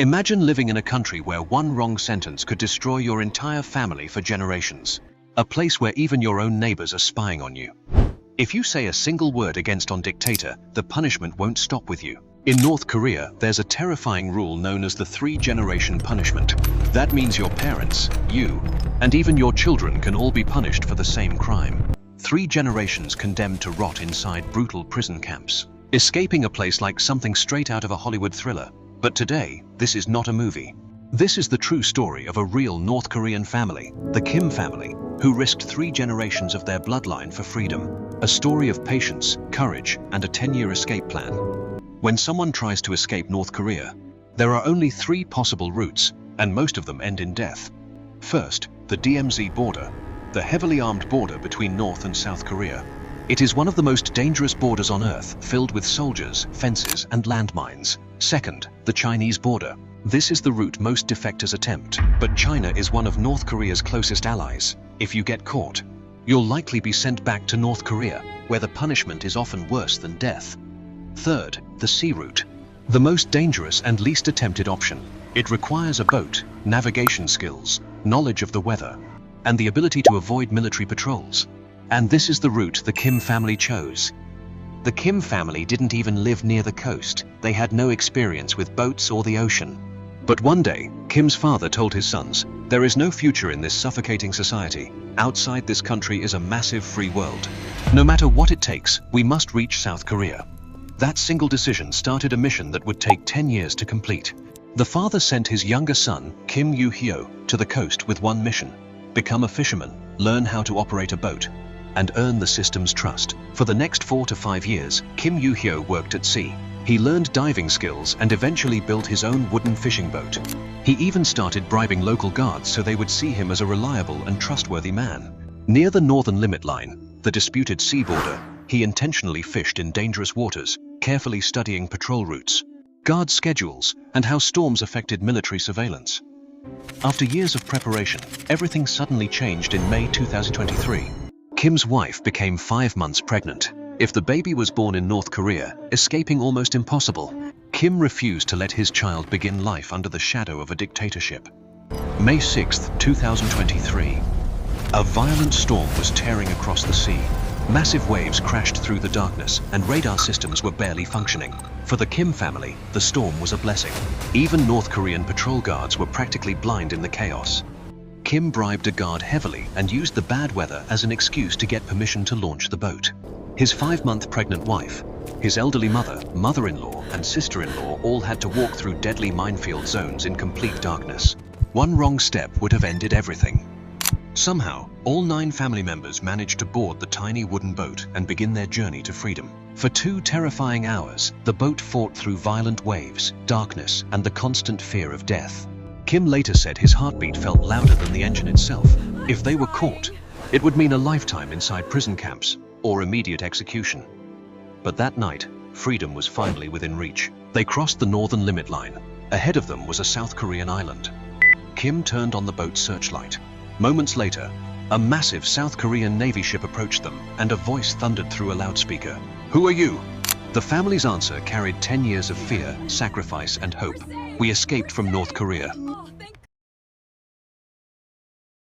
Imagine living in a country where one wrong sentence could destroy your entire family for generations. A place where even your own neighbors are spying on you. If you say a single word against a dictator, the punishment won't stop with you. In North Korea, there's a terrifying rule known as the three-generation punishment. That means your parents, you, and even your children can all be punished for the same crime. 3 generations condemned to rot inside brutal prison camps. Escaping a place like something straight out of a Hollywood thriller. But today, this is not a movie. This is the true story of a real North Korean family, the Kim family, who risked 3 generations of their bloodline for freedom. A story of patience, courage, and a 10-year escape plan. When someone tries to escape North Korea, there are only 3 possible routes, and most of them end in death. First, the DMZ border, the heavily armed border between North and South Korea. It is one of the most dangerous borders on Earth, filled with soldiers, fences, and landmines. Second, the Chinese border. This is the route most defectors attempt, but China is one of North Korea's closest allies. If you get caught, you'll likely be sent back to North Korea, where the punishment is often worse than death. Third, the sea route. The most dangerous and least attempted option. It requires a boat, navigation skills, knowledge of the weather, and the ability to avoid military patrols. And this is the route the Kim family chose. The Kim family didn't even live near the coast. They had no experience with boats or the ocean. But one day, Kim's father told his sons, "There is no future in this suffocating society. Outside this country is a massive free world. No matter what it takes, we must reach South Korea." That single decision started a mission that would take 10 years to complete. The father sent his younger son, Kim Yoo-hyo, to the coast with one mission: become a fisherman, learn how to operate a boat, and earn the system's trust. For the next 4 to 5 years, Kim Yoo-hyo worked at sea. He learned diving skills and eventually built his own wooden fishing boat. He even started bribing local guards so they would see him as a reliable and trustworthy man. Near the northern limit line, the disputed sea border, he intentionally fished in dangerous waters, carefully studying patrol routes, guard schedules, and how storms affected military surveillance. After years of preparation, everything suddenly changed in May 2023. Kim's wife became 5 months pregnant. If the baby was born in North Korea, escaping almost impossible, Kim refused to let his child begin life under the shadow of a dictatorship. May 6, 2023. A violent storm was tearing across the sea. Massive waves crashed through the darkness, and radar systems were barely functioning. For the Kim family, the storm was a blessing. Even North Korean patrol guards were practically blind in the chaos. Kim bribed a guard heavily and used the bad weather as an excuse to get permission to launch the boat. His 5-month pregnant wife, his elderly mother, mother-in-law, and sister-in-law all had to walk through deadly minefield zones in complete darkness. One wrong step would have ended everything. Somehow, all 9 family members managed to board the tiny wooden boat and begin their journey to freedom. For 2 terrifying hours, the boat fought through violent waves, darkness, and the constant fear of death. Kim later said his heartbeat felt louder than the engine itself. If they were caught, it would mean a lifetime inside prison camps or immediate execution. But that night, freedom was finally within reach. They crossed the northern limit line. Ahead of them was a South Korean island. Kim turned on the boat's searchlight. Moments later, a massive South Korean Navy ship approached them, and a voice thundered through a loudspeaker. "Who are you?" The family's answer carried 10 years of fear, sacrifice, and hope. "We escaped from North Korea.